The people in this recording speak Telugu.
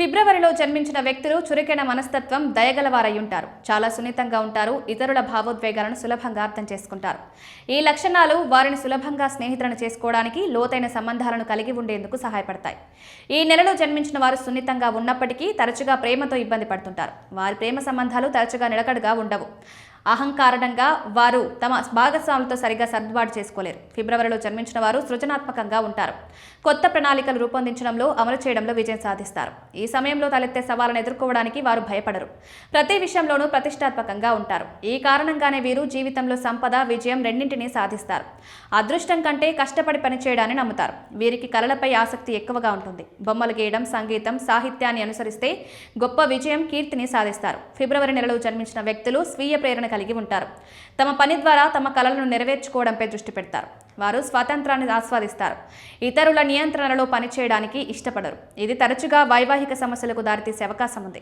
ఫిబ్రవరిలో జన్మించిన వ్యక్తులు చురుకైన మనస్తత్వం, దయగలవారై ఉంటారు. చాలా సున్నితంగా ఉంటారు. ఇతరుల భావోద్వేగాలను సులభంగా అర్థం చేసుకుంటారు. ఈ లక్షణాలు వారిని సులభంగా స్నేహితులను చేసుకోవడానికి, లోతైన సంబంధాలను కలిగి ఉండేందుకు సహాయపడతాయి. ఈ నెలలో జన్మించిన వారు సున్నితంగా ఉన్నప్పటికీ తరచుగా ప్రేమతో ఇబ్బంది పడుతుంటారు. వారి ప్రేమ సంబంధాలు తరచుగా నిలకడగా ఉండవు. అహంకారణంగా వారు తమ భాగస్వాములతో సరిగా సర్దుబాటు చేసుకోలేరు. ఫిబ్రవరిలో జన్మించిన వారు సృజనాత్మకంగా ఉంటారు. కొత్త ప్రణాళికలు రూపొందించడంలో, అమలు చేయడంలో విజయం సాధిస్తారు. ఈ సమయంలో తలెత్తే సవాళ్లను ఎదుర్కోవడానికి వారు భయపడరు. ప్రతి విషయంలోనూ ప్రతిష్టాత్మకంగా ఉంటారు. ఈ కారణంగానే వీరు జీవితంలో సంపద, విజయం రెండింటినీ సాధిస్తారు. అదృష్టం కంటే కష్టపడి పనిచేయడాన్ని నమ్ముతారు. వీరికి కళలపై ఆసక్తి ఎక్కువగా ఉంటుంది. బొమ్మలు గీయడం, సంగీతం, సాహిత్యాన్ని అనుసరిస్తే గొప్ప విజయం, కీర్తిని సాధిస్తారు. ఫిబ్రవరి నెలలో జన్మించిన వ్యక్తులు స్వీయ ప్రేరణ కలిగి ఉంటారు. తమ పని ద్వారా తమ కలలను నెరవేర్చుకోవడంపై దృష్టి పెడతారు. వారు స్వాతంత్రాన్ని ఆస్వాదిస్తారు. ఇతరుల నియంత్రణలో పనిచేయడానికి ఇష్టపడరు. ఇది తరచుగా వైవాహిక సమస్యలకు దారితీసే అవకాశం ఉంది.